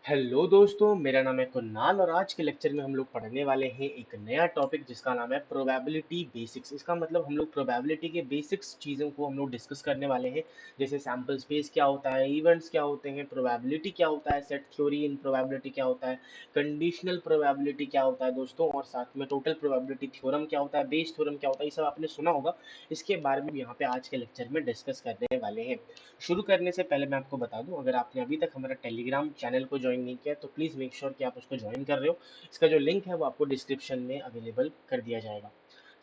Hello दोस्तों, मेरा नाम है कुणाल और आज के लेक्चर में हम लोग पढ़ने वाले हैं एक नया टॉपिक जिसका नाम है प्रोबेबिलिटी बेसिक्स। इसका मतलब हम लोग प्रोबेबिलिटी के बेसिक्स चीज़ों को हम लोग डिस्कस करने वाले हैं, जैसे सैम्पल स्पेस क्या होता है, इवेंट्स क्या होते हैं, प्रोबेबिलिटी क्या होता है, सेट थ्योरी इन प्रोबेबिलिटी क्या होता है, कंडीशनल प्रोबेबिलिटी क्या होता है दोस्तों, और साथ में टोटल प्रोबेबिलिटी थ्योरम क्या होता है, बेस थ्योरम क्या होता है, ये सब आपने सुना होगा। इसके बारे में यहाँ पे आज के लेक्चर में डिस्कस करने वाले हैं। शुरू करने से पहले मैं आपको बता दूं, अगर आपने अभी तक हमारा टेलीग्राम चैनल को ज्वाइन नहीं किया तो प्लीज़ मेक श्योर कि आप उसको ज्वाइन कर रहे हो। इसका जो लिंक है वो आपको डिस्क्रिप्शन में अवेलेबल कर दिया जाएगा।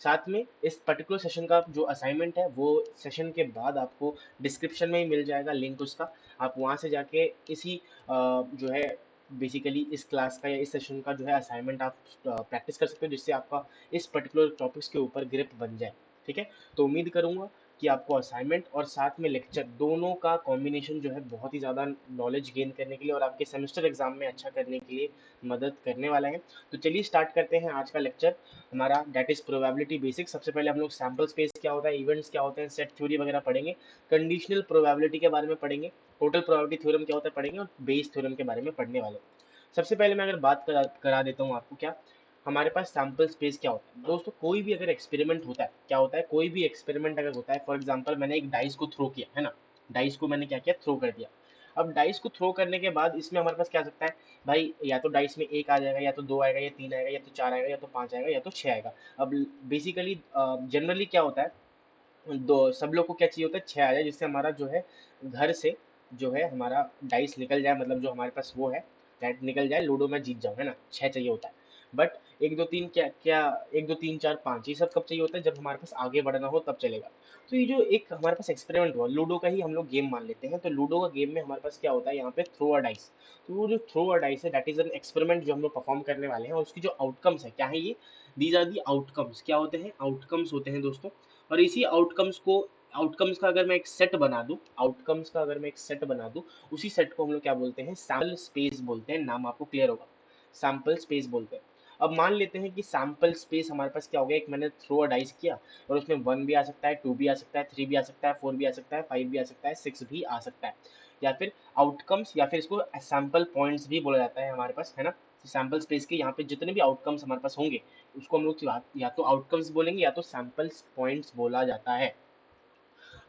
साथ में इस पर्टिकुलर सेशन का जो असाइनमेंट है वो सेशन के बाद आपको डिस्क्रिप्शन में ही मिल जाएगा लिंक उसका। आप वहाँ से जाके इसी जो है बेसिकली इस क्लास का या इस सेशन का जो है असाइनमेंट आप प्रैक्टिस कर सकते हो, जिससे आपका इस पर्टिकुलर टॉपिक्स के ऊपर ग्रिप बन जाए। ठीक है, तो उम्मीद करूंगा कि आपको असाइनमेंट और साथ में लेक्चर दोनों का कॉम्बिनेशन जो है बहुत ही ज़्यादा नॉलेज गेन करने के लिए और आपके सेमेस्टर एग्जाम में अच्छा करने के लिए मदद करने वाला है। तो चलिए स्टार्ट करते हैं आज का लेक्चर हमारा, दैट इज प्रोबेबिलिटी बेसिक्स। सबसे पहले हम लोग सैम्पल स्पेस क्या होता है, इवेंट्स क्या होते हैं, सेट थ्योरी वगैरह पढ़ेंगे, कंडीशनल प्रोबेबिलिटी के बारे में पढ़ेंगे, टोटल प्रोबेबिलिटी थ्योरम क्या होता है पढ़ेंगे और बेस थ्योरम के बारे में पढ़ने वाले हैं। सबसे पहले मैं अगर बात करा देता हूँ आपको, क्या हमारे पास सैम्पल स्पेस क्या होता है दोस्तों। कोई भी अगर एक्सपेरिमेंट होता है, क्या होता है, कोई भी एक्सपेरिमेंट अगर होता है, फॉर एग्जांपल मैंने एक डाइस को थ्रो किया है ना, डाइस को मैंने क्या किया, थ्रो कर दिया। अब डाइस को थ्रो करने के बाद इसमें हमारे पास क्या आ सकता है भाई, या तो डाइस में एक आ जाएगा, या तो दो आएगा, या तीन आएगा, या तो चार आएगा, या तो पांच आएगा, या तो छह आएगा। अब बेसिकली जनरली क्या होता है, दो सब लोग को क्या चाहिए होता है, छह आ जाए, जिससे हमारा जो है घर से जो है हमारा डाइस निकल जाए, मतलब जो हमारे पास वो है दैट निकल जाए, लूडो में जीत जाऊं, है ना, छह चाहिए होता है। बट एक दो तीन क्या क्या, एक दो तीन चार पाँच ये सब कब चाहिए होता है, जब हमारे पास आगे बढ़ना हो तब चलेगा। तो ये जो एक हमारे पास एक्सपेरिमेंट हुआ, लूडो का ही हम लोग गेम मान लेते हैं, तो लूडो का गेम में हमारे पास क्या होता है, यहाँ पे थ्रो अ डाइस। तो वो जो थ्रो अ डाइस है दैट इज एन एक्सपेरिमेंट जो हम लोग परफॉर्म करने वाले हैं, और उसकी जो आउटकम्स है क्या है, ये दीज आर दी आउटकम्स। क्या होते हैं, आउटकम्स होते हैं दोस्तों। और इसी आउटकम्स का अगर मैं एक सेट बना दूं, आउटकम्स का अगर मैं एक सेट बना दूं, उसी सेट को हम लोग क्या बोलते हैं, सैम्पल स्पेस बोलते हैं। नाम आपको क्लियर होगा, सैम्पल स्पेस बोलते हैं। अब मान लेते हैं कि सैम्पल स्पेस हमारे पास क्या हो गया, एक मैंने थ्रो डाइस किया और उसमें वन भी आ सकता है, टू भी आ सकता है, थ्री भी आ सकता है, फोर भी आ सकता है, फाइव भी आ सकता है, सिक्स भी आ सकता है। या फिर आउटकम्स, या फिर इसको सैम्पल पॉइंट्स भी बोला जाता है हमारे पास, है ना। सैम्पल स्पेस के यहाँ पे जितने भी आउटकम्स हमारे पास होंगे उसको हम लोग या तो आउटकम्स बोलेंगे या तो सैम्पल पॉइंट्स बोला जाता है।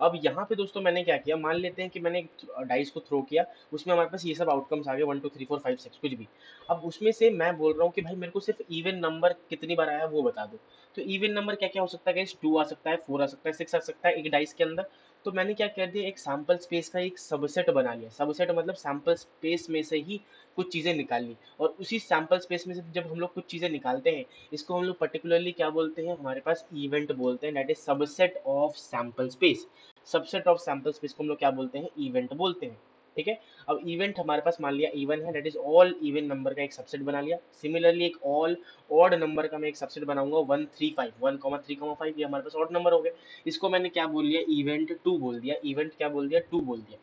अब यहाँ पे दोस्तों मैंने क्या किया, मान लेते हैं कि मैंने एक डाइस को थ्रो किया, उसमें हमारे पास ये सब आउटकम्स आ गए, one two three four five six कुछ भी। अब उसमें से मैं बोल रहा हूँ कि भाई मेरे को सिर्फ इवन नंबर कितनी बार आया वो बता दो। तो इवन नंबर क्या क्या हो सकता है गाइस, टू आ सकता है, फोर आ सकता है, सिक्स आ सकता है एक डाइस के अंदर। तो मैंने क्या कर दिया, एक सैम्पल स्पेस का एक सबसेट बना लिया। सबसेट मतलब सैम्पल स्पेस में से ही कुछ चीजें निकाल ली, और उसी सैम्पल स्पेस में से जब हम लोग कुछ चीजें निकालते हैं, इसको हम लोग पर्टिकुलरली क्या बोलते हैं, हमारे पास इवेंट बोलते हैं, that is subset of sample space. Subset of sample space को हम लोग क्या बोलते हैं, इवेंट बोलते हैं। ठीक है, अब इवेंट हमारे पास मान लिया इवन है, that is all even number का एक सबसेट बना लिया। सिमिलरली एक ऑल ऑड नंबर का मैं एक सबसेट बनाऊंगा, one three five, one comma three comma five, ये हमारे पास ऑड नंबर हो गए। इसको मैंने क्या बोल दिया, इवेंट टू बोल दिया, इवेंट क्या बोल दिया, टू बोल दिया।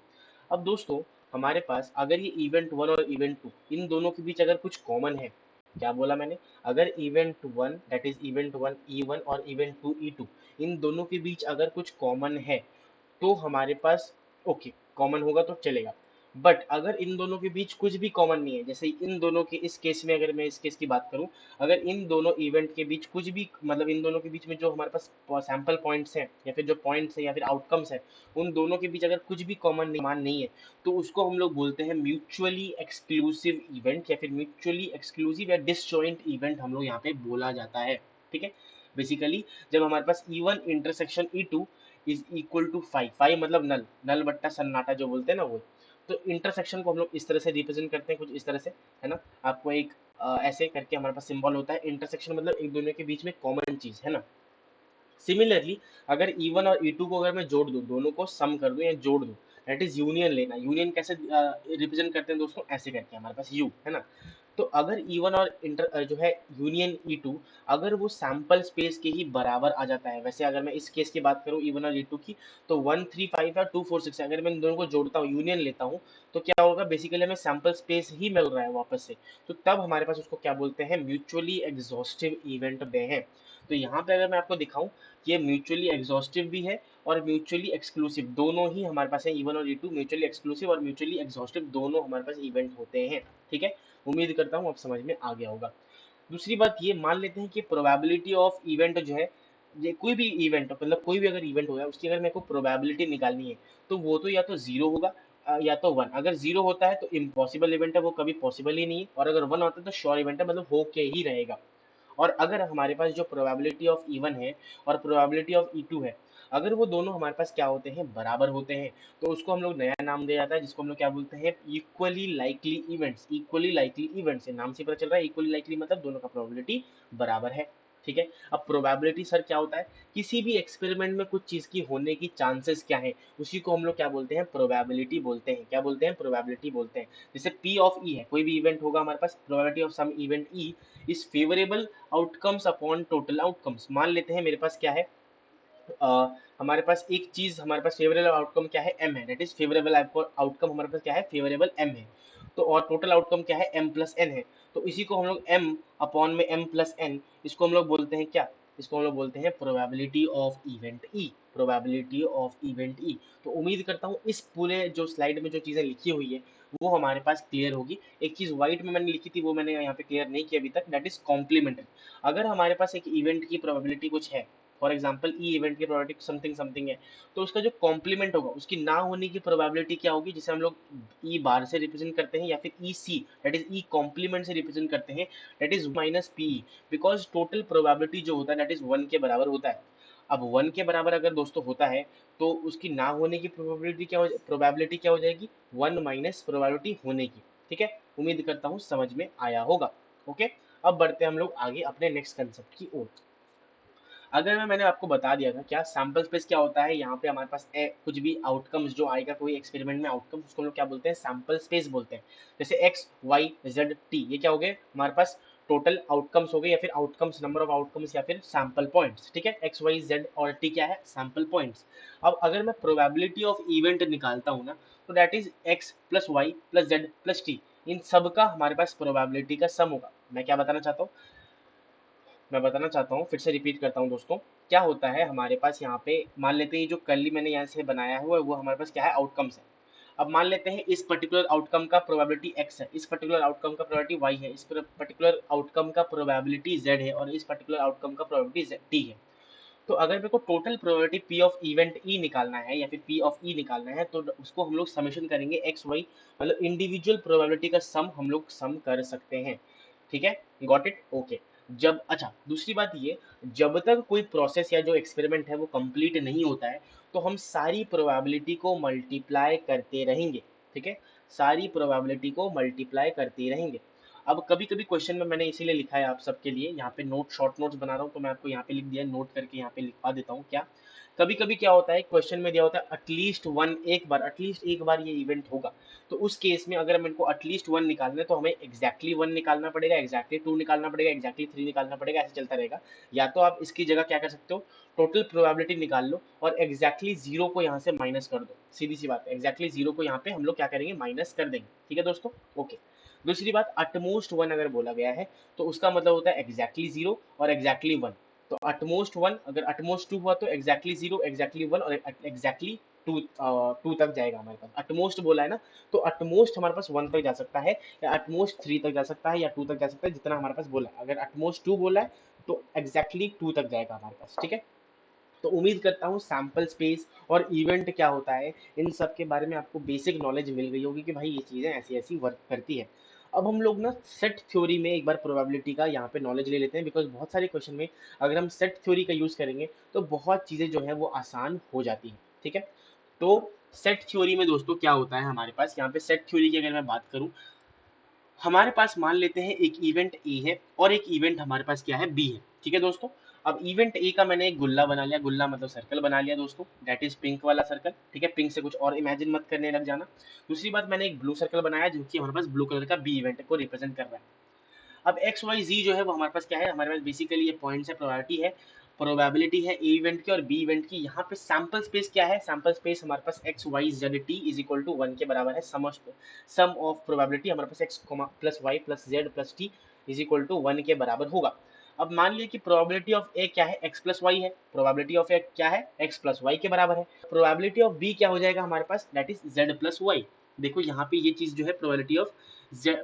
अब दोस्तों हमारे पास अगर ये इवेंट वन और इवेंट टू इन दोनों के बीच अगर कुछ कॉमन है, क्या बोला मैंने, अगर event one that is event one E one और इवेंट टू ई टू, इन दोनों के बीच अगर कुछ कॉमन है तो हमारे पास ओके कॉमन होगा तो चलेगा। बट अगर इन दोनों के बीच कुछ भी कॉमन नहीं है, जैसे इन दोनों के इस केस में, अगर मैं इस केस की बात करूं, अगर इन दोनों इवेंट के बीच कुछ भी, मतलब इन दोनों के बीच में जो हमारे पास सैंपल पॉइंट्स हैं या फिर जो पॉइंट्स हैं या फिर आउटकम्स हैं, उन दोनों के बीच अगर कुछ भी कॉमन मान नहीं है, तो उसको हम लोग बोलते हैं म्यूचुअली एक्सक्लूसिव इवेंट, या फिर म्यूचुअली एक्सक्लूसिव या डिसजॉइंट इवेंट हम लोग यहाँ पे बोला जाता है। ठीक है, बेसिकली जब हमारे पास E1 intersection E2 is equal to five, five मतलब नल, नल बट्टा सन्नाटा जो बोलते हैं ना वो। तो इंटरसेक्शन को हम लोग इस तरह से रिप्रेजेंट करते हैं, कुछ इस तरह से, है ना। आपको एक ऐसे करके हमारे पास सिंबल होता है। इंटरसेक्शन मतलब एक दोनों के बीच में कॉमन चीज, है ना। सिमिलरली अगर E1 और E2 को अगर मैं जोड़ दूं, दोनों को सम कर दूं या जोड़ दूं, दैट इज यूनियन लेना। यूनियन कैसे रिप्रेजेंट करते हैं दोस्तों, ऐसे करके हमारे पास यू, है ना। तो अगर E1 और जो है यूनियन E2, अगर वो सैंपल स्पेस के ही बराबर आ जाता है, वैसे अगर मैं इस केस की बात करूं E1 और E2 की, तो 135 या 246 अगर मैं इन दोनों को जोड़ता हूँ, यूनियन लेता हूँ, तो क्या होगा, बेसिकली हमें सैंपल स्पेस ही मिल रहा है वापस से। तो तब हमारे पास उसको क्या बोलते हैं, म्यूचुअली एग्जॉस्टिव इवेंट दे हैं। तो यहाँ पे अगर मैं आपको दिखाऊं, ये म्यूचुअली एग्जॉस्टिव भी है और म्यूचुअली एक्सक्लूसिव दोनों ही हमारे पास है। E1 और E2 म्यूचुअली एक्सक्लूसिव और म्यूचुअली एग्जॉस्टिव दोनों हमारे पास इवेंट होते हैं। ठीक है, उम्मीद करता हूँ आप समझ में आ गया होगा। दूसरी बात ये मान लेते हैं कि प्रोबेबिलिटी ऑफ इवेंट जो है, ये कोई भी इवेंट मतलब कोई भी अगर इवेंट हो है उसकी अगर मेरे को प्रोबेबिलिटी निकालनी है तो वो तो या तो जीरो होगा या तो वन। अगर जीरो होता है तो इम्पॉसिबल इवेंट है, वो कभी पॉसिबल ही नहीं है, और अगर वन होता है तो श्योर इवेंट है, मतलब हो के ही रहेगा। और अगर हमारे पास जो प्रोबेबिलिटी ऑफ E1 है और प्रोबेबिलिटी ऑफ E2 है, अगर वो दोनों हमारे पास क्या होते हैं, बराबर होते हैं, तो उसको हम लोग नया नाम दिया जाता है जिसको हम लोग क्या बोलते हैं, equally likely events. Equally likely events है, नाम से पता चल रहा है इक्वली लाइकली मतलब दोनों का प्रोबेबिलिटी बराबर है। ठीक है, अब प्रोबेबिलिटी सर क्या होता है, किसी भी एक्सपेरिमेंट में कुछ चीज की होने की चांसेस क्या है, उसी को हम लोग क्या बोलते हैं, प्रोबेबिलिटी बोलते हैं। क्या बोलते हैं, प्रोबेबिलिटी बोलते हैं। जैसे P ऑफ E है, कोई भी इवेंट होगा हमारे पास, probability of some event E is favourable outcomes upon total outcomes. मान लेते हैं मेरे पास क्या है, हमारे पास एक चीज, हमारे पास फेवरेबल आउटकम क्या है, m है, दैट इज फेवरेबल आउटकम हमारे पास क्या है, फेवरेबल m है। तो और टोटल आउटकम क्या है, m प्लस n है। तो इसी को हम लोग m अपॉन में m प्लस n, इसको हम लोग बोलते हैं क्या, इसको हम लोग बोलते हैं probability of event E. Probability of event E. तो उम्मीद करता हूँ इस पूरे जो स्लाइड में जो चीजें लिखी हुई है वो हमारे पास क्लियर होगी। एक चीज व्हाइट में मैंने लिखी थी वो मैंने यहाँ पे क्लियर नहीं की अभी तक, दैट इज कॉम्प्लीमेंट्री। अगर हमारे पास एक इवेंट की प्रोबेबिलिटी कुछ है, फॉर एग्जाम्पल ई इवेंट की प्रोबेबिलिटी समथिंग समथिंग है, तो उसका जो कॉम्प्लीमेंट होगा उसकी ना होने की प्रोबेबिलिटी क्या होगी, जिसे हम लोग ई बार से रिप्रेजेंट करते हैं या फिर ई सी, दैट इज ई कॉम्प्लीमेंट से रिप्रेजेंट करते हैं, that is minus P. Because total probability जो होता है दैट इज वन के बराबर होता है। अब वन के बराबर अगर दोस्तों होता है तो उसकी ना होने की प्रोबेबिलिटी क्या हो जाएगी, वन माइनस प्रोबेबिलिटी होने की। ठीक है, उम्मीद करता हूँ समझ में आया होगा। ओके, अब बढ़ते हैं हम लोग आगे अपने नेक्स्ट कंसेप्ट की ओर। अगर मैंने आपको बता दिया था क्या सैंपल स्पेस क्या होता है, यहाँ पे हमारे पास कुछ भी आउटकम्स जो आएगा कोई एक्सपेरिमेंट में आउटकम्स, उसको हम लोग क्या बोलते हैं, सैंपल स्पेस बोलते हैं। जैसे एक्स वाई जेड टी, ये क्या हो गए हमारे पास, टोटल आउटकम्स हो गए या फिर आउटकम्स, नंबर ऑफ आउटकम्स या फिर सैंपल पॉइंट्स। ठीक है, एक्स वाई जेड और टी क्या है, सैंपल पॉइंट्स। अब अगर मैं प्रोबेबिलिटी ऑफ इवेंट निकालता हूँ ना, तो that is x plus y plus z plus t, इन सब का हमारे पास प्रोबेबिलिटी का सम होगा। मैं क्या बताना चाहता हूँ, मैं बताना चाहता हूँ, फिर से रिपीट करता हूँ दोस्तों। क्या होता है हमारे पास यहाँ पे, मान लेते हैं ये जो कर्ली मैंने यहाँ से बनाया है वो हमारे पास क्या है, आउटकम्स है। अब मान लेते हैं इस पर्टिकुलर आउटकम का प्रोबेबिलिटी x है, इस पर्टिकुलर आउटकम का प्रोबेबिलिटी y है, इस पर्टिकुलर आउटकम का प्रोबेबिलिटी z है और इस पर्टिकुलर आउटकम का प्रोबेबिलिटी t है। तो अगर मेरे को total probability p of event e निकालना है या फिर p ऑफ e निकालना है तो उसको हम लोग समेशन करेंगे x y, मतलब इंडिविजुअल प्रोबेबिलिटी का सम हम लोग सम कर सकते हैं। ठीक है, गॉट इट, ओके। जब अच्छा दूसरी बात ये, जब तक कोई प्रोसेस या जो एक्सपेरिमेंट है वो कंप्लीट नहीं होता है तो हम सारी प्रोबेबिलिटी को मल्टीप्लाई करते रहेंगे। ठीक है, सारी प्रोबेबिलिटी को मल्टीप्लाई करते रहेंगे। अब कभी कभी क्वेश्चन में मैंने इसीलिए लिखा है आप सबके लिए, यहाँ पे नोट शॉर्ट नोट्स बना रहा हूँ तो मैं आपको यहाँ पे लिख दिया, नोट करके यहाँ पे लिखवा देता हूँ। क्या कभी कभी क्या होता है, क्वेश्चन में दिया होता है एटलीस्ट वन, एटलीस्ट एक बार ये इवेंट होगा। तो उस केस में अगर मेरे को एटलीस्ट वन निकालना है तो हमें एग्जैक्टली वन निकालना पड़ेगा, एग्जैक्टली टू निकालना पड़ेगा, एग्जैक्टली थ्री निकालना पड़ेगा, ऐसे चलता रहेगा। या तो आप इसकी जगह क्या कर सकते हो, टोटल प्रोबेबिलिटी निकाल लो और एग्जैक्टली जीरो को यहाँ से माइनस कर दो। सीधी सी बात है, एग्जैक्टली जीरो को यहाँ पे हम लोग क्या करेंगे, माइनस कर देंगे। ठीक है दोस्तों, ओके। दूसरी बात, अटमोस्ट वन अगर बोला गया है तो उसका मतलब होता है एग्जैक्टली जीरो और एग्जैक्टली वन। तो अटमोस्ट वन, अगर अटमोस्ट टू हुआ तो एग्जैक्टली जीरो, एग्जैक्टली वन और एग्जैक्टली टू, टू तक जाएगा हमारे पास। अटमोस्ट बोला है ना, तो अटमोस्ट हमारे पास वन तक जा सकता है या अटमोस्ट थ्री तक जा सकता है या टू तक जा सकता है, जितना हमारे पास बोला है। अगर अटमोस्ट टू बोला है तो एग्जैक्टली टू तक जाएगा हमारे पास। ठीक है, तो उम्मीद करता हूँ सैंपल स्पेस और इवेंट क्या होता है इन सब के बारे में आपको बेसिक नॉलेज मिल गई होगी कि भाई ये चीज़ें ऐसी ऐसी वर्क करती है। अब हम लोग ना सेट थ्योरी में एक बार प्रोबेबिलिटी का यहाँ पे नॉलेज ले लेते हैं, बिकॉज बहुत सारे क्वेश्चन में अगर हम सेट थ्योरी का यूज़ करेंगे तो बहुत चीज़ें जो है वो आसान हो जाती हैं। ठीक है, तो सेट थ्योरी में दोस्तों क्या होता है हमारे पास, यहाँ पे सेट थ्योरी की अगर मैं बात करूँ, हमारे पास मान लेते हैं एक इवेंट ए है और एक इवेंट हमारे पास क्या है, बी है। ठीक है दोस्तों, अब इवेंट ए का मैंने एक गुल्ला बना लिया, गुल्ला मतलब सर्कल बना लिया दोस्तों, दैट इज पिंक वाला सर्कल। ठीक है, पिंक से कुछ और इमेजिन मत करने लग जाना। दूसरी बात, मैंने एक ब्लू सर्कल बनाया जो कि हमारे पास ब्लू कलर का बी इवेंट को रिप्रेजेंट कर रहा है। अब एक्स वाई जी जो है वो हमारे पास क्या है, हमारे पास बेसिकली ये पॉइंट्स है, प्रोबेबिलिटी है ए इवेंट की और बी इवेंट की। यहाँ पे सैंपल स्पेस क्या है, सैंपल स्पेस हमारे पास x y z t is equal to one के बराबर है। सम ऑफ प्रोबेबिलिटी हमारे पास x plus y plus z plus t is equal to one के बराबर होगा। अब मान लिया कि प्रोबेबिलिटी ऑफ ए क्या है, एक्स प्लस वाई है, प्रोबेबिलिटी ऑफ ए क्या है, एक्स प्लस वाई के बराबर है। प्रोबेबिलिटी ऑफ बी क्या हो जाएगा हमारे पास, that is z plus y. देखो यहाँ पे ये चीज जो है प्रोबेबिलिटी ऑफ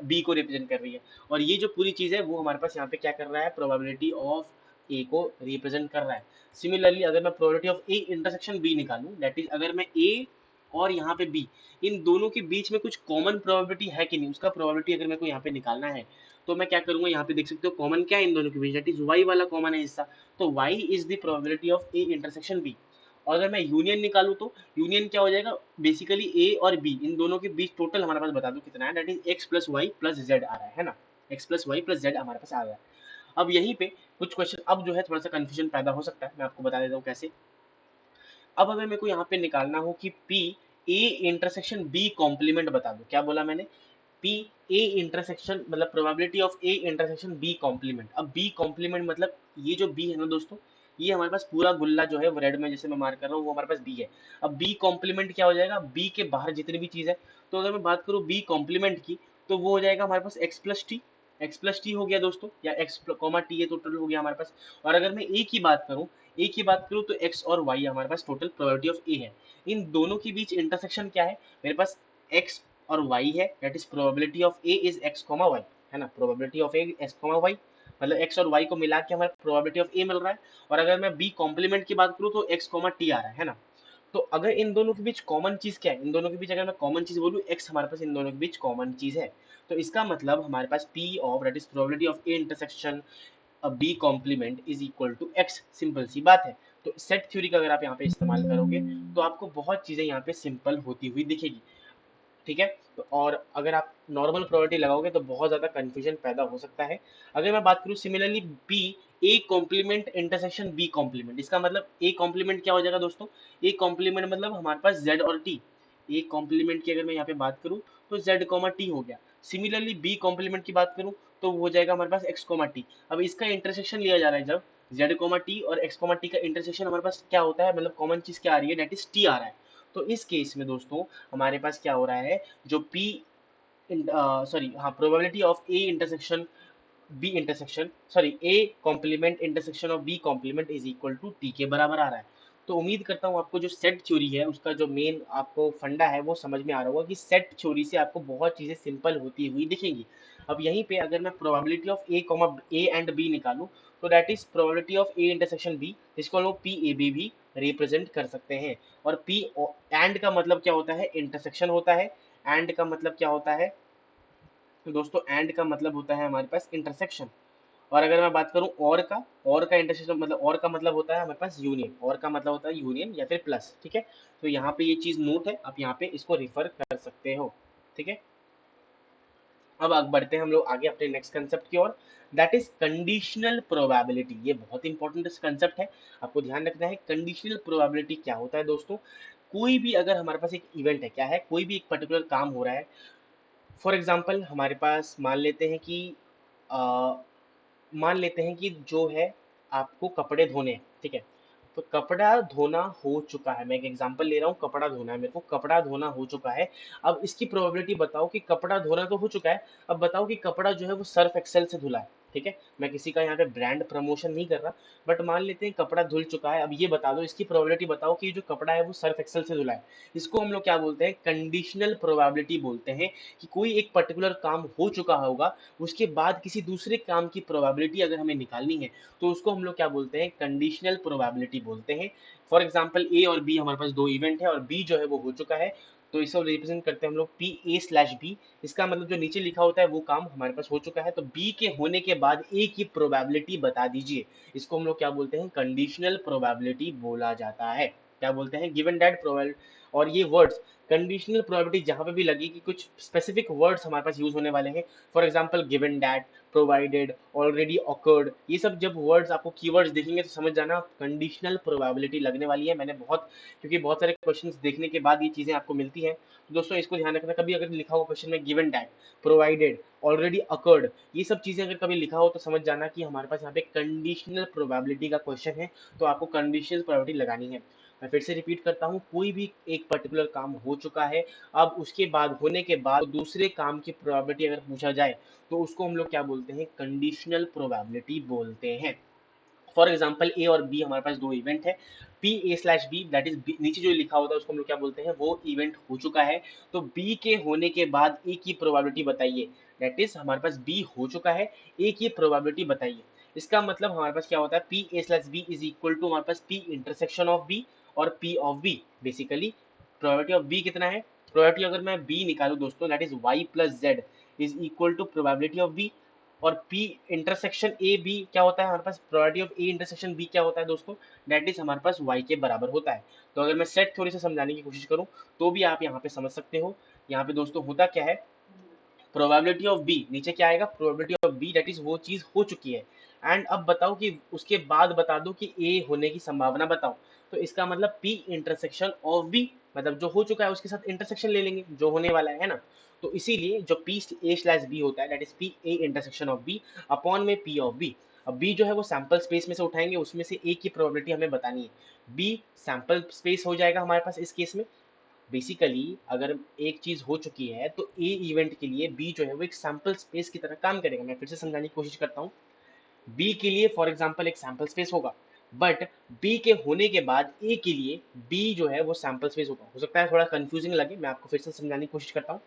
बी को रिप्रेजेंट कर रही है, और ये जो पूरी चीज है वो हमारे पास यहाँ पे क्या कर रहा है, प्रोबेबिलिटी ऑफ ए को रिप्रेजेंट कर रहा है। सिमिलरली अगर मैं probability of A intersection B निकालूं, दैट इज अगर मैं ए और यहाँ पे बी, इन दोनों के बीच में कुछ कॉमन प्रोबेबिलिटी है कि नहीं, उसका प्रोबेबिलिटी अगर मेरे को यहाँ पे निकालना है, तो मैं क्या करूंगा, यहाँ पे देख सकते हो कॉमन क्या है इन दोनों के बीच, दैट इज वाई वाला कॉमन है हिस्सा, तो Y is the probability of A intersection B. और अगर मैं यूनियन निकालूं तो यूनियन क्या हो जाएगा, बेसिकली ए और बी इन दोनों के बीच टोटल हमारे पास बता दो कितना है, that is x plus y plus z आ रहा है ना, x plus y plus z हमारे पास आ गया। अब यहीं पे कुछ क्वेश्चन अब जो है थोड़ा सा कंफ्यूजन पैदा हो सकता है, मैं आपको बता देता हूँ कैसे। अब अगर मेरे को यहाँ पे निकालना हो कि P A intersection B complement बता दो, क्या बोला मैंने, पी ए इंटरसेक्शन मतलब probability of A intersection B complement. अब बी कॉम्प्लीमेंट मतलब ये जो बी है ना दोस्तों, ये हमारे पास पूरा गुल्ला जो है वो रेड में जैसे मैं मार्क कर रहा हूँ वो हमारे पास बी है। अब बी कॉम्प्लीमेंट क्या हो जाएगा, बी के बाहर जितनी भी चीज है, तो अगर मैं बात करूँ बी कॉम्प्लीमेंट की, तो वो हो जाएगा हमारे पास x plus t, x plus t हो गया दोस्तों, या एक्स कॉमा टी है टोटल हो गया हमारे पास। और अगर मैं ए की बात करूँ, ए की बात करूँ तो एक्स और वाई हमारे पास टोटल प्रोबेबिलिटी ऑफ ए है। इन दोनों के बीच इंटरसेक्शन क्या है, मेरे पास एक्स और y है, that is probability of a is x comma Y, है ना, probability of a x comma Y, मतलब x और y को मिला के हमारे प्रोबेबिलिटी ऑफ a मिल रहा है। और अगर मैं b कॉम्प्लीमेंट की बात करूँ तो x कॉमा t आ रहा है ना। तो अगर इन दोनों के बीच कॉमन चीज क्या है, इन दोनों के बीच अगर मैं कॉमन चीज बोलूँ x, हमारे पास इन दोनों के बीच कॉमन चीज है, तो इसका मतलब हमारे पास p of that is probability of a intersection B complement is equal to x, simple सी बात है। तो सेट थ्योरी का अगर आप यहाँ पे इस्तेमाल करोगे तो आपको बहुत चीजें यहाँ पे सिंपल होती हुई दिखेगी, ठीक है। तो और अगर आप नॉर्मल प्रोबेबिलिटी लगाओगे तो बहुत ज़्यादा कंफ्यूजन पैदा हो सकता है। अगर मैं बात करूँ similarly B A complement intersection B complement, इसका मतलब ए कॉम्प्लीमेंट क्या हो जाएगा दोस्तों, ए कॉम्प्लीमेंट मतलब हमारे पास जेड और टी, ए कॉम्प्लीमेंट की अगर मैं यहाँ पे बात करूँ तो जेड कॉमा टी हो गया। सिमिलरली बी कॉम्प्लीमेंट की बात करूँ तो वो हो जाएगा हमारे पास एक्स कॉमा टी। अब इसका इंटरसेक्शन लिया जा रहा है, जब जेड कॉमा टी और एक्स कॉमा टी का इंटरसेक्शन हमारे पास क्या होता है, मतलब कॉमन चीज क्या आ रही है, डेट इज टी आ रहा है। तो इस केस में दोस्तों हमारे पास क्या हो रहा है, जो P सॉरी हाँ probability of A intersection B intersection sorry A complement intersection of B complement is equal to T के बराबर आ रहा है। तो उम्मीद करता हूँ आपको जो सेट थ्योरी है उसका जो मेन आपको फंडा है वो समझ में आ रहा होगा कि सेट थ्योरी से आपको बहुत चीजें सिंपल होती हुई दिखेंगी। अब यहीं पे अगर मैं probability of A comma A and B निकालूं, तो that is probability of A intersection B, जिसको हम लोग पी ए बी भी रिप्रेजेंट कर सकते हैं। और पी एंड का मतलब क्या होता है, इंटरसेक्शन होता है। एंड का मतलब क्या होता है, तो दोस्तों एंड का मतलब होता है हमारे पास इंटरसेक्शन। और अगर मैं बात करूं और का इंटरसेक्शन मतलब और का मतलब होता है हमारे पास यूनियन, और का मतलब होता है यूनियन या फिर प्लस, ठीक है। तो यहाँ पे ये चीज नोट है, आप यहाँ पे इसको रिफर कर सकते हो, ठीक है। अब आगे बढ़ते हैं हम लोग आगे अपने नेक्स्ट कंसेप्ट की ओर, दैट इज कंडीशनल प्रोबेबिलिटी। ये बहुत इंपॉर्टेंट कंसेप्ट है, आपको ध्यान रखना है। कंडीशनल प्रोबेबिलिटी क्या होता है दोस्तों, कोई भी अगर हमारे पास एक इवेंट है, क्या है, कोई भी एक पर्टिकुलर काम हो रहा है, फॉर एग्जाम्पल हमारे पास मान लेते हैं कि जो है आपको कपड़े धोने हैं, ठीक है। तो कपड़ा धोना हो चुका है, मैं एक एग्जांपल ले रहा हूँ, कपड़ा धोना है मेरे को, कपड़ा धोना हो चुका है। अब इसकी प्रोबेबिलिटी बताओ कि कपड़ा धोना तो हो चुका है, अब बताओ कि कपड़ा जो है वो सर्फ एक्सेल से धुला है, ठीक है। मैं किसी का यहाँ पे ब्रांड प्रमोशन नहीं कर रहा, बट मान लेते हैं कपड़ा धुल चुका है। अब ये बता दो, इसकी प्रोबेबिलिटी बताओ कि जो कपड़ा है वो सर्फ एक्सेल से धुला है। इसको हम लोग क्या बोलते हैं, कंडीशनल प्रोबेबिलिटी बोलते हैं, कि कोई एक पर्टिकुलर काम हो चुका होगा, उसके बाद किसी दूसरे काम की प्रोबेबिलिटी अगर हमें निकालनी है, तो उसको हम लोग क्या बोलते हैं, कंडीशनल प्रोबेबिलिटी बोलते हैं। फॉर एग्जाम्पल ए और बी हमारे पास दो इवेंट है, और बी जो है वो हो चुका है, तो इसे रिप्रेजेंट करते हैं हम लोग पी ए स्लैश बी। इसका मतलब जो नीचे लिखा होता है वो काम हमारे पास हो चुका है, तो बी के होने के बाद ए की प्रोबेबिलिटी बता दीजिए। इसको हम लोग क्या बोलते हैं, कंडीशनल प्रोबेबिलिटी बोला जाता है। क्या बोलते हैं, गिवन दैट प्रोबेबिलिटी। और ये वर्ड्स कंडीशनल प्रोबेबिलिटी जहां पे भी लगी कि कुछ स्पेसिफिक वर्ड्स हमारे पास यूज होने वाले हैं, for example given that, provided, already awkward, ये सब जब वर्ड्स आपको कीवर्ड्स दिखेंगे तो समझ जाना कंडीशनल प्रोबेबिलिटी लगने वाली है। मैंने बहुत, क्योंकि बहुत सारे क्वेश्चंस देखने के बाद ये चीजें आपको मिलती हैं, तो दोस्तों इसको ध्यान रखना। कभी अगर लिखा हो क्वेश्चन में given that, provided, already occurred, ये सब चीजें अगर कभी लिखा हो तो समझ जाना कि हमारे पास यहाँ पे कंडीशनल प्रोबेबिलिटी का क्वेश्चन है, तो आपको कंडीशनल प्रोबेबिलिटी लगानी है। मैं फिर से रिपीट करता हूँ, कोई भी एक पर्टिकुलर काम हो चुका है, अब उसके बाद होने के बाद दूसरे काम की प्रोबेबिलिटी अगर पूछा जाए तो उसको हम लोग क्या बोलते हैं, कंडीशनल प्रोबेबिलिटी बोलते हैं। फॉर एग्जाम्पल ए और बी हमारे पास दो इवेंट है, P A slash B, that is नीचे जो लिखा होता है उसको हम लोग क्या बोलते हैं, वो इवेंट हो चुका है। तो बी के होने के बाद ए की प्रोबेबिलिटी बताइए, दैट इज हमारे पास बी हो चुका है, ए की प्रोबेबिलिटी बताइए। इसका मतलब हमारे पास क्या होता है, P A slash B is equal to हमारे पास पी इंटरसेक्शन ऑफ बी और P of B. Basically probability of B कितना है, प्रोबेबिलिटी अगर मैं बी निकालू दोस्तों, that is y plus z is equal to probability of B. और P इंटरसेक्शन ए बी क्या होता है हमारे पास, probability of A intersection B क्या होता है दोस्तों, दैट इज हमारे पास y के बराबर होता है। तो अगर मैं सेट थोड़ी से समझाने की कोशिश करूं तो भी आप यहाँ पे समझ सकते हो। यहाँ पे दोस्तों होता क्या है, प्रोबेबिलिटी ऑफ बी नीचे क्या आएगा, probability of B that is वो चीज हो चुकी है। एंड अब बताओ कि उसके बाद बता दो कि ए होने की संभावना बताओ। तो इसका मतलब पी इंटरसेक्शन ऑफ बी, मतलब जो हो चुका है उसके साथ इंटरसेक्शन ले लेंगे जो होने वाला है ना। तो इसीलिए जो पी ए स्लैश बी होता है that is P A intersection of B upon में पी ऑफ बी। अब बी जो है वो सैंपल स्पेस में से उठाएंगे, उसमें से ए की प्रोबेबिलिटी हमें बतानी है। बी सैंपल स्पेस हो जाएगा हमारे पास इस केस में। बेसिकली अगर एक चीज हो चुकी है तो ए इवेंट के लिए बी जो है वो एक सैंपल स्पेस की तरह काम करेगा। मैं फिर से समझाने की कोशिश करता हूँ, बी के लिए फॉर एग्जाम्पल एक सैंपल स्पेस होगा, बट बी के होने के बाद ए के लिए बी जो है वो सैंपल स्पेस होगा। हो सकता है थोड़ा कंफ्यूजिंग लगे, मैं आपको फिर से समझाने की कोशिश करता हूँ।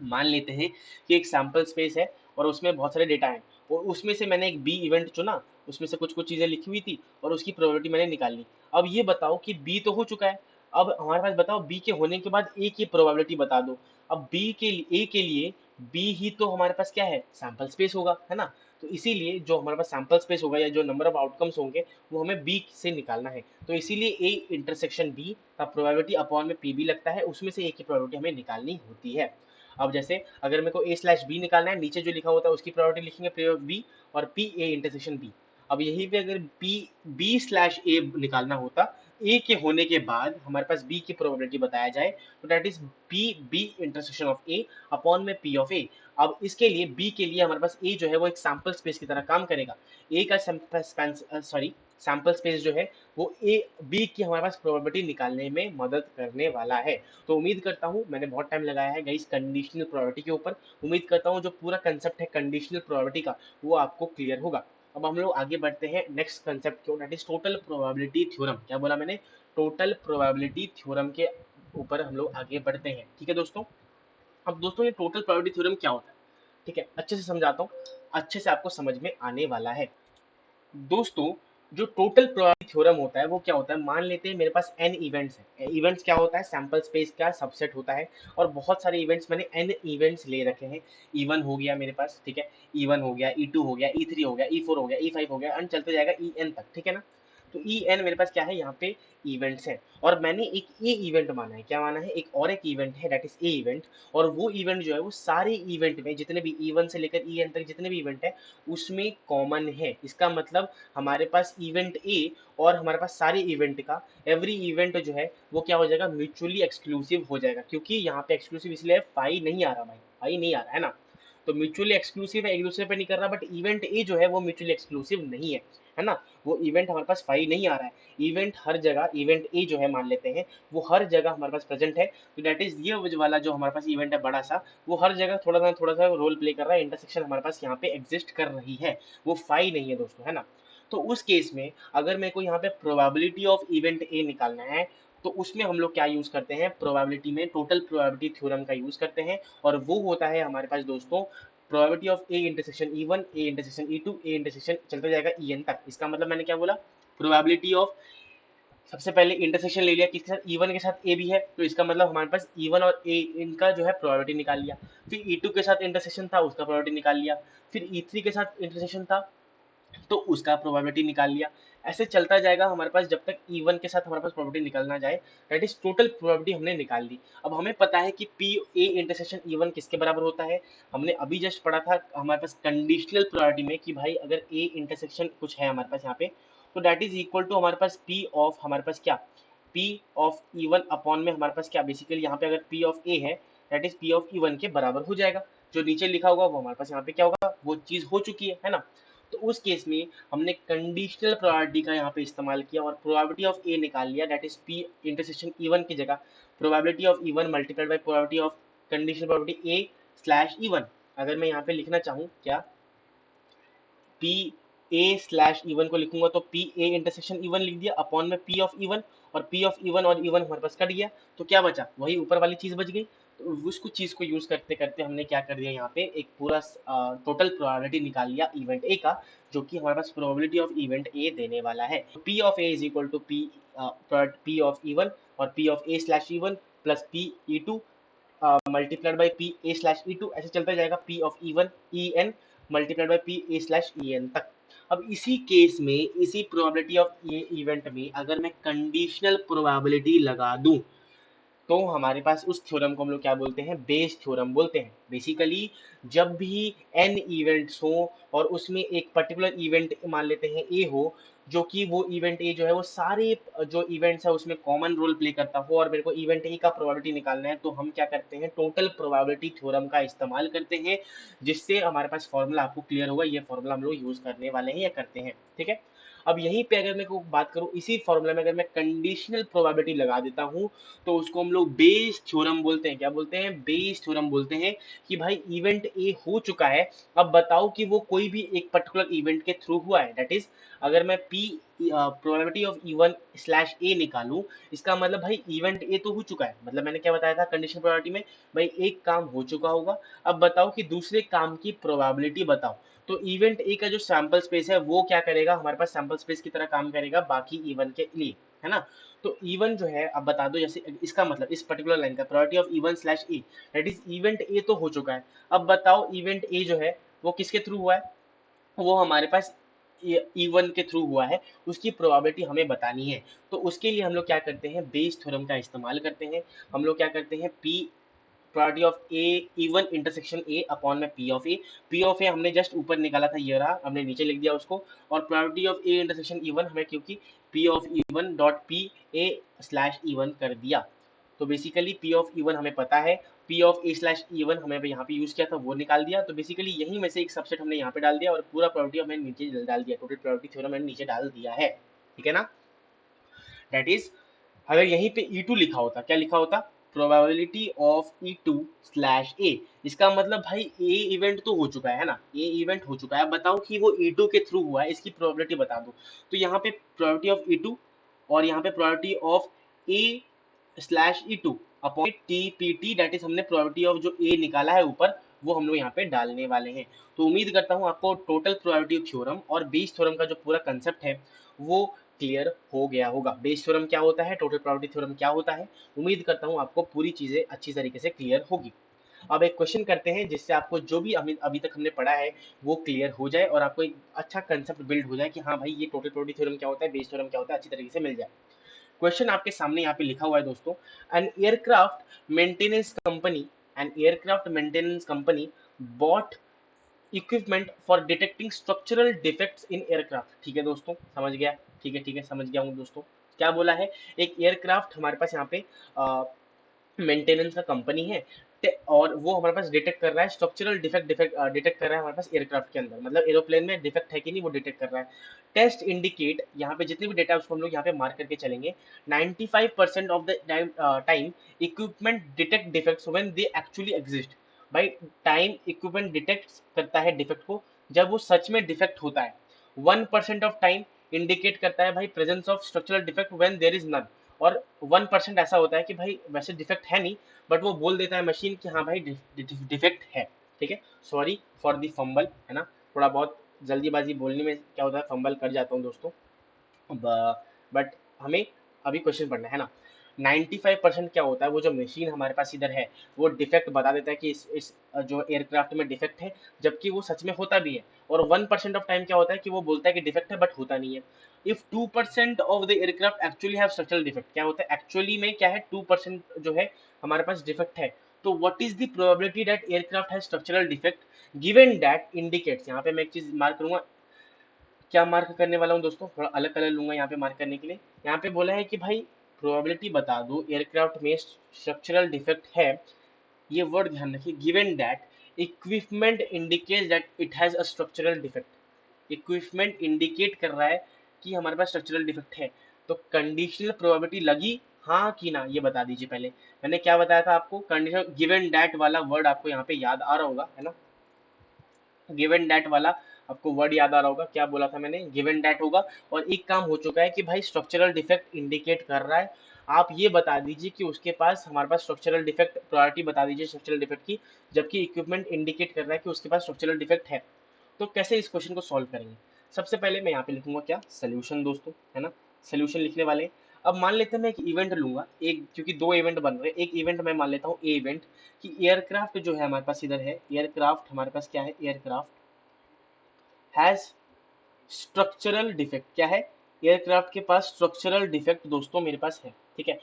मान लेते हैं कि एक सैंपल स्पेस है और उसमें बहुत सारे डेटा हैं, और उसमें से मैंने एक बी इवेंट चुना, उसमें से कुछ कुछ चीज़ें लिखी हुई थी और उसकी प्रोबेबिलिटी मैंने निकाल ली। अब ये बताओ कि बी तो हो चुका है, अब हमारे पास बताओ बी के होने के बाद ए की प्रोबेबिलिटी बता दो। अब बी के ए के लिए बी ही तो हमारे पास क्या है, सैंपल स्पेस होगा, है ना। तो इसीलिए जो हमारे पास सैंपल स्पेस होगा या जो नंबर ऑफ आउटकम्स होंगे वो हमें बी से निकालना है। तो इसीलिए ए इंटरसेक्शन बी का प्रोबेबिलिटी अपॉन में पी बी लगता है, उसमें से ए की प्रोबेबिलिटी हमें निकालनी होती है। अब जैसे अगर मेरे को ए स्लैश बी निकालना है, नीचे जो लिखा होता है उसकी प्रोबेबिलिटी लिखेंगे पी ऑफ बी और पी ए इंटरसेक्शन बी। अब यहीं पे अगर पी बी स्लैश ए निकालना होता, ए के होने के बाद हमारे पास बी की प्रोबेबिलिटी बताया जाए, तो that is P B intersection of A upon में पी ऑफ ए। अब इसके लिए बी के लिए हमारे पास ए जो है वो एक सैंपल स्पेस की तरह काम करेगा। ए का सैंपल स्पेस जो है वो ए बी की हमारे पास प्रोबेबिलिटी निकालने में मदद करने वाला है। तो उम्मीद करता हूँ, मैंने बहुत टाइम लगाया है गाइस कंडीशनल प्रोबेबिलिटी के ऊपर, उम्मीद करता हूँ जो पूरा कंसेप्ट है कंडीशनल प्रोबेबिलिटी का वो आपको क्लियर होगा। अब हम लोग आगे बढ़ते हैं नेक्स्ट कंसेप्ट की ओर, that is total probability theorem. क्या बोला मैंने, टोटल प्रोबेबिलिटी थ्योरम के ऊपर हम लोग आगे बढ़ते हैं, ठीक है दोस्तों। अब दोस्तों ये टोटल प्रोबेबिलिटी थ्योरम क्या होता है, ठीक है, अच्छे से समझाता हूँ, अच्छे से आपको समझ में आने वाला है। दोस्तों जो टोटल प्रोबेबिलिटी थ्योरम होता है वो क्या होता है, मान लेते हैं मेरे पास n इवेंट्स है। इवेंट्स क्या होता है, सैंपल स्पेस का सबसेट होता है, और बहुत सारे इवेंट्स मैंने n इवेंट्स ले रखे हैं। E1 हो गया मेरे पास, ठीक है, E1 हो गया, E2 हो गया, E3 हो गया, E4 हो गया, E5 हो गया, एंड चलते जाएगा En तक, ठीक है ना। तो En मेरे पास क्या है, यहाँ पे इवेंट्स है, और मैंने एक ए इवेंट माना है, क्या माना है, एक और एक इवेंट है दैट इज ए इवेंट। और वो इवेंट जो है वो सारे इवेंट में जितने भी E1 से लेकर En तक जितने भी इवेंट है उसमें कॉमन है। इसका मतलब हमारे पास इवेंट ए और हमारे पास सारे इवेंट का एवरी इवेंट जो है वो क्या हो जाएगा, म्यूचुअली एक्सक्लूसिव हो जाएगा। क्योंकि यहाँ पे एक्सक्लूसिव इसलिए फाई नहीं आ रहा भाई, फाई नहीं आ रहा है ना। तो म्यूचुअली एक्सक्लूसिव है, एक दूसरे पे नहीं कर रहा, बट इवेंट ए जो है वो म्यूचुअली एक्सक्लूसिव नहीं है ना। वो इवेंट हमारे पास फाई नहीं आ रहा है, इवेंट हर जगह, इवेंट ए जो है मान लेते हैं वो हर जगह हमारे पास प्रेजेंट है। तो दैट इज ये वाला जो हमारे पास इवेंट है बड़ा सा, वो हर जगह थोड़ा सा रोल प्ले कर रहा है, इंटरसेक्शन हमारे पास यहाँ पे एग्जिस्ट कर रही है, वो फाई नहीं है दोस्तों, है ना। तो उस केस में अगर मेरे को यहाँ पे प्रोबेबिलिटी ऑफ इवेंट ए निकालना है, तो उसमें हम लोग क्या यूज करते हैं, प्रोबेबिलिटी में टोटल प्रोबेबिलिटी थ्योरम का यूज करते हैं। और वो होता है हमारे पास दोस्तों probability of A intersection E1, A intersection E2, A intersection चलता जाएगा En तक। इसका मतलब मैंने क्या बोला, प्रोबेबिलिटी ऑफ, सबसे पहले इंटरसेक्शन ले लिया किसके साथ, E1 के साथ ए भी है, तो इसका मतलब हमारे पास E1 और ए इनका जो है प्रोबेबिलिटी निकाल लिया। फिर E2 के साथ इंटरसेक्शन था, उसका प्रोबेबिलिटी निकाल लिया। फिर E3 के साथ इंटरसेक्शन था तो उसका प्रोबेबिलिटी निकाल लिया। ऐसे चलता जाएगा हमारे पास जब तक E1 के साथ हमारे पास प्रोबेबिलिटी निकलना जाए, दैट इज टोटल प्रोबेबिलिटी हमने निकाल ली। अब हमें पता है कि पी ए इंटरसेक्शन E1 किसके बराबर होता है, हमने अभी जस्ट पढ़ा था हमारे पास कंडीशनल प्रोबेबिलिटी में कि भाई अगर ए इंटरसेक्शन कुछ है हमारे पास यहाँ पे, तो दैट इज इक्वल टू हमारे पास पी ऑफ, हमारे पास क्या, पी ऑफ E1 अपॉन में हमारे पास क्या, बेसिकली यहाँ पे अगर पी ऑफ ए है that is P of E1 के बराबर हो जाएगा। जो नीचे लिखा होगा वो हमारे पास यहाँ पे क्या होगा, वो चीज हो चुकी है ना। तो उस केस में हमने कंडीशनल प्रोबेबिलिटी का यहाँ पे इस्तेमाल किया और प्रोबेबिलिटी ऑफ ए निकाल लिया, that is P intersection even की जगह probability of even multiplied by probability of conditional probability A slash even. अगर मैं यहाँ पे लिखना चाहूँ क्या पी ए स्लैश इवन को लिखूंगा तो पी ए इंटरसेक्शन इवन लिख दिया अपॉन में पी ऑफ इवन, और पी ऑफ इवन और इवन हमारे पास कट गया, तो क्या बचा, वही ऊपर वाली चीज बच गई। तो उसको चीज को यूज करते करते हमने क्या कर दिया, यहाँ पे एक पूरा टोटल प्रोबेबिलिटी निकाल लिया इवेंट ए का, जो कि हमारे पास प्रोबेबिलिटी ऑफ इवेंट ए देने वाला है। P of A is equal to P of E one और P of A slash E one plus P E two multiplied by P A slash E two, ऐसे चलता जाएगा P of E one E n multiplied by P A slash E n तक। अब इसी case में, इसी probability of ये event में अगर मैं कंडीशनल प्रोबेबिलिटी लगा दूं, तो हमारे पास उस थ्योरम को हम लोग क्या बोलते हैं, बेस थ्योरम बोलते हैं। बेसिकली जब भी एन इवेंट्स हो और उसमें एक पर्टिकुलर इवेंट मान लेते हैं ए हो, जो कि वो इवेंट ए जो है वो सारे जो इवेंट्स है उसमें कॉमन रोल प्ले करता हो और मेरे को इवेंट ए का प्रोबेबिलिटी निकालना है, तो हम क्या करते हैं, टोटल प्रोबेबिलिटी थ्योरम का इस्तेमाल करते हैं, जिससे हमारे पास फॉर्मूला आपको क्लियर होगा। ये फॉर्मूला हम लोग यूज करने वाले हैं या करते हैं, ठीक है। अब यहीं पे अगर मैं को बात करूं, इसी फॉर्मूला में अगर मैं कंडीशनल प्रोबेबिलिटी लगा देता हूं, तो उसको हम लोग बेस थ्योरम बोलते हैं। क्या बोलते हैं, बेस थ्योरम बोलते हैं कि भाई इवेंट ए हो चुका है, अब बताओ कि वो कोई भी एक पर्टिकुलर इवेंट के थ्रू हुआ है, दैट इज अगर मैं P probability of even slash A निकालूं, इसका मतलब भाई इवेंट ए तो हो चुका है, मतलब मैंने क्या बताया था कंडीशन प्रोबेबिलिटी में, भाई एक काम हो चुका होगा, अब बताओ कि दूसरे काम की प्रोबेबिलिटी बताओ। तो इवेंट ए का जो सैंपल स्पेस है वो क्या करेगा, हमारे पास सैंपल स्पेस की तरह काम करेगा बाकी इवन के लिए, है ना। तो इवन जो है, अब बता दो, जैसे इसका मतलब इस पर्टिकुलर लाइन का probability of even slash A, that is event A तो हो चुका है, अब बताओ इवेंट ए जो है वो किसके थ्रू हुआ है, वो हमारे पास इवन के थ्रू हुआ है, उसकी प्रोबेबिलिटी हमें बतानी है। तो उसके लिए हम लोग क्या करते हैं, बेस थ्योरम का इस्तेमाल करते हैं। हम लोग क्या करते हैं, P probability of A even intersection A upon में पी ऑफ ए हमने जस्ट ऊपर निकाला था, ये रहा, हमने नीचे लिख दिया उसको, और probability of A intersection even हमें क्योंकि P of even dot P A slash even कर दिया। तो बेसिकली पी ऑफ इवन हमें पता है, P of A slash even हमें यहाँ पे यूज किया था, वो निकाल दिया। तो बेसिकली यही में से एक सबसेट हमने यहाँ पे डाल दिया और पूरा प्रोबेबिलिटी हमने नीचे डाल दिया, टोटल प्रोबेबिलिटी थ्योरम मैंने नीचे डाल दिया है, ठीक है ना। दैट इज, अगर यहीं पे E2 लिखा होता, क्या लिखा होता, probability of E2 slash A, इसका मतलब भाई ए इवेंट तो हो चुका है ना, ए इवेंट हो चुका है, अब बताओ कि वो E2 के थ्रू हुआ है, इसकी प्रोबेबिलिटी बता दो। तो यहाँ पे प्रोबेबिलिटी ऑफ E2 और यहाँ पे probability of A slash E2 upon T P T, that is हमने प्रोबेबिलिटी ऑफ जो ए निकाला है ऊपर, वो हम लोग यहाँ पे डालने वाले हैं। तो उम्मीद करता हूँ आपको टोटल प्रोबेबिलिटी थ्योरम और बेस थ्योरम का जो पूरा कंसेप्ट है वो क्लियर हो गया होगा। बेस थ्योरम क्या होता है, टोटल प्रोबेबिलिटी थ्योरम क्या होता है, उम्मीद करता हूँ आपको पूरी चीजें अच्छी तरीके से क्लियर होगी। अब एक क्वेश्चन करते हैं जिससे आपको जो भी अभी तक हमने पढ़ा है वो क्लियर हो जाए और आपको एक अच्छा कंसेप्ट बिल्ड हो जाए कि हाँ भाई ये टोटल प्रोबेबिलिटी थ्योरम क्या होता है, बेस थ्योरम क्या होता है, अच्छी तरीके से मिल जाए। क्वेश्चन आपके सामने यहाँ पे लिखा हुआ है दोस्तों, an aircraft maintenance company, an aircraft maintenance company bought equipment for detecting structural defects in aircraft. ठीक है दोस्तों, समझ गया, ठीक है समझ गया हूँ दोस्तों। क्या बोला है, एक एयरक्राफ्ट हमारे पास यहाँ पे मेंटेनेंस का कंपनी है, और वो हमारे पास डिटेक्ट कर रहा है स्ट्रक्चरल डिफेक्ट डिटेक्ट कर रहा है हमारे पास एयरक्राफ्ट के अंदर, मतलब एरोप्लेन में डिफेक्ट है कि नहीं वो डिटेक्ट कर रहा है। टेस्ट इंडिकेट, यहाँ पे जितने भी डेटा उसको हम लोग यहाँ पे मार्क करके चलेंगे, 95% of the time equipment detect defects when they actually exist. भाई टाइम इक्विपमेंट डिटेक्ट करता है डिफेक्ट को जब वो सच में डिफेक्ट होता है। 1% ऑफ टाइम इंडिकेट करता है भाई presence of structural defect when there is none, और 1% ऐसा होता है कि भाई वैसे डिफेक्ट है नहीं, बट वो बोल देता है मशीन कि हाँ भाई डिफेक्ट है, ठीक है। सॉरी फॉर दी फंबल, है ना, थोड़ा बहुत जल्दीबाजी बोलने में क्या होता है, फंबल कर जाता हूँ दोस्तों, बट हमें अभी क्वेश्चन पढ़ना है ना। 95% क्या होता है, वो जो मशीन हमारे पास इधर है वो डिफेक्ट बता देता है कि इस जो एयरक्राफ्ट में डिफेक्ट है, जबकि वो सच में होता भी है। और 1% ऑफ टाइम क्या होता है कि वो बोलता है कि डिफेक्ट है बट होता नहीं है। If 2% of the aircraft actually have structural defect, क्या होता है एक्चुअली में क्या है, 2% जो है हमारे पास डिफेक्ट है, तो what is the probability that aircraft has structural defect given that indicates, यहाँ पे मैं एक चीज मार्क करूंगा, क्या मार्क करने वाला हूँ दोस्तों, थोड़ा अलग कलर लूंगा यहाँ पे मार्क करने के लिए। यहाँ पे बोला है कि भाई प्रोबेबिलिटी बता दो एयरक्राफ्ट में स्ट्रक्चरल डिफेक्ट है, ये वर्ड ध्यान रखिए, given that equipment indicates that it has a structural defect. Equipment indicate कर रहा है कि हमारे पास स्ट्रक्चरल डिफेक्ट है। तो कंडीशनल प्रोबेबिलिटी लगी हाँ कि ना, ये बता दीजिए पहले। मैंने क्या बताया था आपको, कंडीशन गिवन दैट वाला वर्ड आपको यहाँ पे याद आ रहा होगा, है ना। गिवन दैट वाला आपको वर्ड याद आ रहा होगा, क्या बोला था मैंने, गिवन दैट होगा। और एक काम हो चुका है कि भाई स्ट्रक्चरल डिफेक्ट इंडिकेट कर रहा है। आप ये बता दीजिए कि उसके पास, हमारे पास स्ट्रक्चरल डिफेक्ट, प्रायोरिटी बता दीजिए स्ट्रक्चरल डिफेक्ट की, जबकि इक्विपमेंट इंडिकेट कर रहा है कि उसके पास स्ट्रक्चरल डिफेक्ट है। तो कैसे इस क्वेश्चन को सॉल्व करेंगे? सबसे पहले मैं यहाँ पे लिखूंगा क्या, सोल्यूशन दोस्तों, है ना। सोल्यूशन लिखने वाले हैं। अब मान लेते हैं मैं एक इवेंट लूंगा, एक, क्योंकि दो इवेंट बन रहे हैं, एक इवेंट मैं मान लेता हूँ ए इवेंट, कि एयरक्राफ्ट जो है हमारे पास इधर है, एयरक्राफ्ट हमारे पास क्या है, एयरक्राफ्ट हैज स्ट्रक्चरल डिफेक्ट। क्या है, एयरक्राफ्ट के पास स्ट्रक्चरल डिफेक्ट दोस्तों मेरे पास है, ठीक है,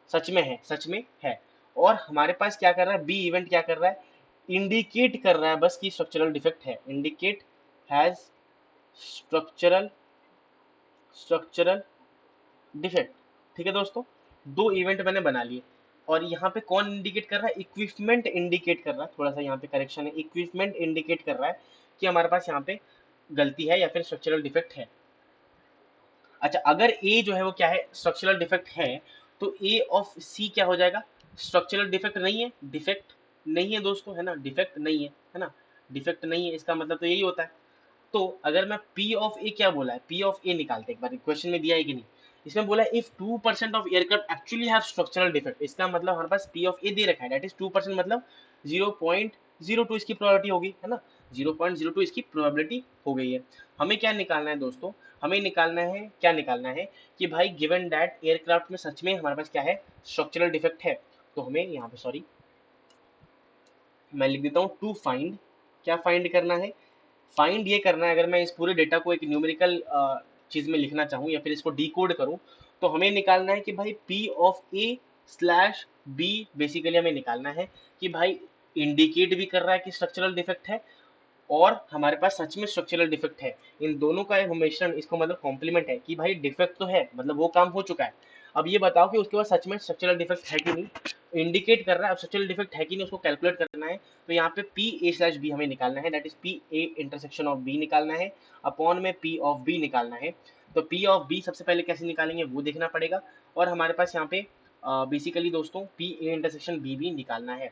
सच में है, सच में है। और हमारे पास क्या कर रहा है, बी इवेंट क्या कर रहा है, इंडिकेट कर रहा है बस कि स्ट्रक्चरल डिफेक्ट है, indicate has structural structural defect. ठीक है दोस्तों, दो इवेंट मैंने बना लिए। और यहाँ पे कौन इंडिकेट कर रहा है, इक्विपमेंट इंडिकेट कर रहा है, थोड़ा सा यहाँ पे करेक्शन है, इक्विपमेंट इंडिकेट कर रहा है कि हमारे पास यहाँ पे गलती है या फिर स्ट्रक्चरल डिफेक्ट है। अच्छा, अगर ए जो है वो क्या है, स्ट्रक्चरल डिफेक्ट है, तो ए ऑफ सी क्या हो जाएगा, स्ट्रक्चरल डिफेक्ट नहीं है, डिफेक्ट नहीं है दोस्तों, है ना, डिफेक्ट नहीं है ना, डिफेक्ट नहीं है, इसका मतलब तो यही होता है। तो अगर मैं P ऑफ ए, क्या बोला है, P ऑफ ए निकालते एक बार, क्वेश्चन में दिया है कि नहीं, इसमें बोला है if 2% of aircraft actually have structural defect, इसका मतलब हमारे पास P ऑफ ए दे रखा है, दैट इज 2%, मतलब 0.02 इसकी प्रोबेबिलिटी होगी, है ना, 0.02 इसकी प्रोबेबिलिटी हो गई है। हमें क्या निकालना है दोस्तों, हमें निकालना है, क्या निकालना है कि भाई गिवन दैट एयरक्राफ्ट में सच में हमारे पास क्या है, स्ट्रक्चरल डिफेक्ट है। तो हमें यहाँ पे, सॉरी मैं लिख देता हूँ, टू फाइंड, क्या फाइंड करना है, फाइंड ये करना है, अगर मैं इस पूरे डेटा को एक न्यूमेरिकल चीज में लिखना चाहूँ या फिर इसको डिकोड करूँ, तो हमें निकालना है कि भाई P of A slash B, basically हमें निकालना है कि भाई इंडिकेट भी कर रहा है कि स्ट्रक्चरल डिफेक्ट है, और हमारे पास सच में स्ट्रक्चरल डिफेक्ट है। इन दोनों का एक मिश्रण, इसको मतलब कॉम्प्लीमेंट है कि भाई डिफेक्ट तो है, मतलब वो काम हो चुका है। अब ये बताओ कि उसके बाद सच में स्ट्रक्चरल डिफेक्ट है कि नहीं, इंडिकेट कर रहा है, अब स्ट्रक्चरल डिफेक्ट है कि नहीं उसको कैलकुलेट करना है। तो यहाँ पे पी ए स्लैश बी हमें निकालना है, that is P A intersection of B निकालना है, अपॉन में पी ऑफ बी निकालना है। तो पी ऑफ बी सबसे पहले कैसे निकालेंगे वो देखना पड़ेगा। और हमारे पास यहाँ पे बेसिकली दोस्तों पी ए इंटरसेक्शन बी भी निकालना है।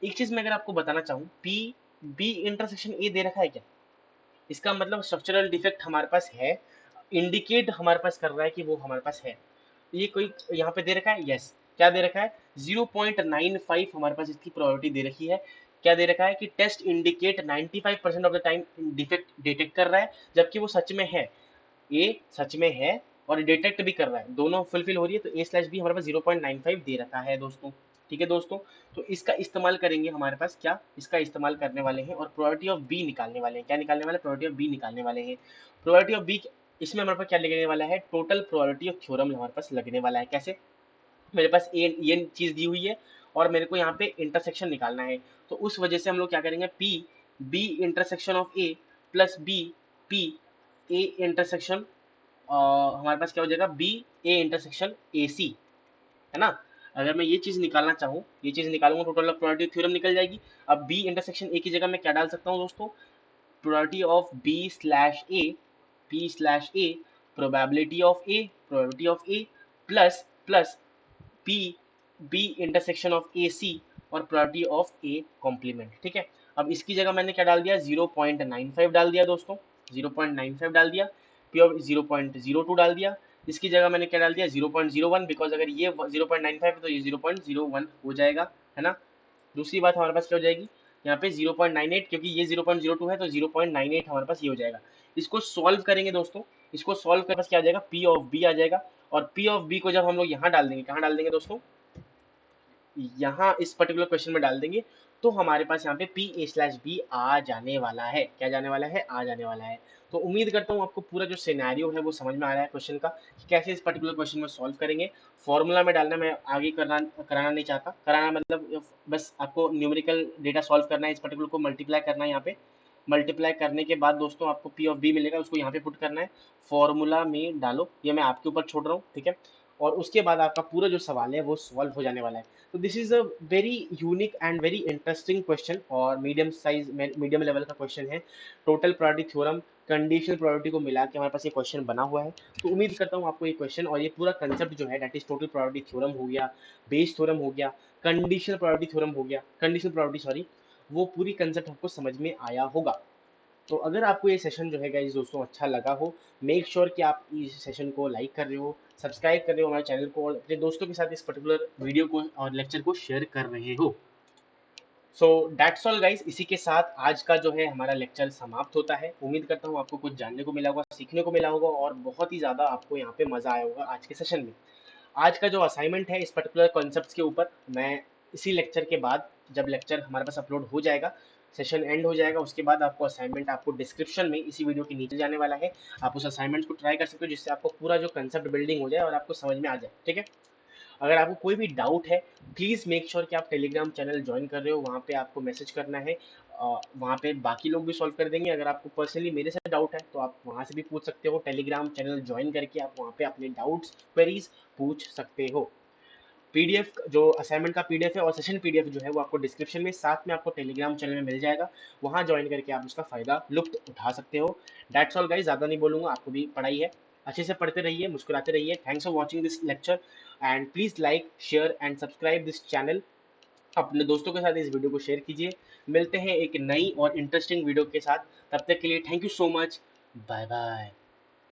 एक चीज मैं अगर आपको बताना चाहूँ, पी बी इंटरसेक्शन ए दे रखा है क्या, इसका मतलब स्ट्रक्चरल डिफेक्ट हमारे पास है, इंडिकेट हमारे पास कर रहा है कि वो हमारे पास है। ये कोई यहाँ पे दे रखा है, यस, क्या दे रखा है, 0.95 हमारे पास इसकी प्रोबेबिलिटी दे रखी है। क्या दे रखा है कि test indicate 95% of the time defect detect कर रहा है, जबकि वो सच में है, ए सच में है और डिटेक्ट भी कर रहा है, दोनों फुलफिल हो रही है। तो ए स्लैश बी हमारे पास 0.95 दे रखा है दोस्तों। ठीक है दोस्तों, तो इसका इस्तेमाल करेंगे, हमारे पास क्या, इसका इस्तेमाल करने वाले हैं और प्रोबेबिलिटी ऑफ बी निकालने वाले हैं। क्या निकालने वाले, प्रोबेबिलिटी ऑफ बी निकालने वाले हैं। प्रोबेबिलिटी ऑफ बी, इसमें हमारे पास क्या लगने वाला है, टोटल प्रोबेबिलिटी ऑफ थ्योरम हमारे पास लगने वाला है। कैसे, मेरे पास ये चीज दी हुई है और मेरे को यहाँ पे इंटरसेक्शन निकालना है, तो उस वजह से हम लोग क्या करेंगे, P B intersection of A plus B P A intersection, हमारे पास क्या हो जाएगा, बी ए इंटरसेक्शन ए सी, है ना। अगर मैं ये चीज निकालना चाहूँ, ये चीज निकालूंगा, टोटल प्रोबेबिलिटी थ्योरम निकल जाएगी। अब बी इंटरसेक्शन ए की जगह मैं क्या डाल सकता हूँ दोस्तों, probability of B slash A, B slash A, probability of A, probability of A plus plus P B intersection of A C और प्रोबेबिलिटी ऑफ ए कॉम्प्लीमेंट। ठीक है, अब इसकी जगह मैंने क्या डाल दिया, 0.95 डाल दिया दोस्तों, 0.95 डाल दिया, पी ऑफ 0.02 डाल दिया। इसकी जगह मैंने क्या डाल दिया, 0.01, बिकॉज अगर ये 0.95 है तो ये 0.01 हो जाएगा, है ना। दूसरी बात हमारे पास क्या हो जाएगी, यहाँ पे 0.98, क्योंकि ये 0.02 है तो 0.98 हमारे पास ये हो जाएगा। इसको सॉल्व करेंगे दोस्तों, इसको सॉल्व करने क्या आ जाएगा, पी ऑफ बी आ जाएगा। और पी ऑफ बी को जब हम लोग यहाँ डाल देंगे, कहाँ डाल देंगे दोस्तों, यहाँ इस पर्टिकुलर क्वेश्चन में डाल देंगे, तो हमारे पास यहाँ पे पी ए स्लैश बी आ जाने वाला है। क्या जाने वाला है, आ जाने वाला है। तो उम्मीद करता हूँ आपको पूरा जो सिनेरियो है वो समझ में आ रहा है क्वेश्चन का, कि कैसे इस पर्टिकुलर क्वेश्चन में सॉल्व करेंगे। फॉर्मूला में डालना मैं आगे कराना नहीं चाहता, कराना मतलब बस आपको न्यूमेरिकल डेटा सॉल्व करना है, इस पर्टिकुलर को मल्टीप्लाई करना है। यहाँ पे मल्टीप्लाई करने के बाद दोस्तों आपको पी ऑफ बी मिलेगा, उसको यहाँ पे पुट करना है, फॉर्मूला में डालो, ये मैं आपके ऊपर छोड़ रहा हूँ, ठीक है। और उसके बाद आपका पूरा जो सवाल है वो सॉल्व हो जाने वाला है। तो this is a very unique and very interesting question और मीडियम लेवल का क्वेश्चन है। Total probability theorem, conditional probability को मिला के हमारे पास ये क्वेश्चन बना हुआ है। तो उम्मीद करता हूँ आपको ये क्वेश्चन और ये पूरा कंसेप्ट जो है that is total probability theorem हो गया, बेस थ्योरम हो गया, कंडीशनल प्रोबेबिलिटी थ्योरम हो गया, कंडीशनल प्रोबेबिलिटी सॉरी, वो पूरी कंसेप्ट आपको समझ में आया होगा। तो अगर आपको ये सेशन जो है गाइस दोस्तों अच्छा लगा हो, मेक श्योर कि आप इस सेशन को लाइक कर रहे हो, सब्सक्राइब कर रहे हो हमारे चैनल को और अपने दोस्तों के साथ इस पर्टिकुलर वीडियो को और लेक्चर को शेयर कर रहे हो। सो दैट्स ऑल गाइस, इसी के साथ आज का जो है हमारा लेक्चर समाप्त होता है। उम्मीद करता हूँ आपको कुछ जानने को मिला होगा, सीखने को मिला होगा और बहुत ही ज़्यादा आपको यहाँ पे मज़ा आया होगा आज के सेशन में। आज का जो असाइनमेंट है इस पर्टिकुलर कॉन्सेप्ट के ऊपर, मैं इसी लेक्चर के बाद, जब लेक्चर हमारे पास अपलोड हो जाएगा, सेशन एंड हो जाएगा, उसके बाद आपको असाइनमेंट आपको डिस्क्रिप्शन में इसी वीडियो के नीचे जाने वाला है। आप उस असाइनमेंट को ट्राई कर सकते हो जिससे आपको पूरा जो कंसेप्ट बिल्डिंग हो जाए और आपको समझ में आ जाए, ठीक है। अगर आपको कोई भी डाउट है, प्लीज़ मेक श्योर कि आप टेलीग्राम चैनल ज्वाइन कर रहे हो, वहाँ पे आपको मैसेज करना है। वहाँ पे बाकी लोग भी सॉल्व कर देंगे। अगर आपको पर्सनली मेरे से डाउट है तो आप वहाँ से भी पूछ सकते हो। टेलीग्राम चैनल ज्वाइन करके आप वहाँ पे अपने डाउट्स, क्वेरीज पूछ सकते हो। पीडीएफ जो असाइनमेंट का पीडीएफ है और सेशन पीडीएफ जो है वो आपको डिस्क्रिप्शन में, साथ में आपको टेलीग्राम चैनल में मिल जाएगा। वहाँ ज्वाइन करके आप उसका फ़ायदा लुत्फ उठा सकते हो। दैट्स ऑल गाइस, ज़्यादा नहीं बोलूँगा, आपको भी पढ़ाई है, अच्छे से पढ़ते रहिए, मुस्कुराते रहिए। Thanks for watching this lecture and please like share and subscribe this channel. अपने दोस्तों के साथ इस वीडियो को शेयर कीजिए। मिलते हैं एक नई और इंटरेस्टिंग वीडियो के साथ, तब तक के लिए thank you so much. Bye bye.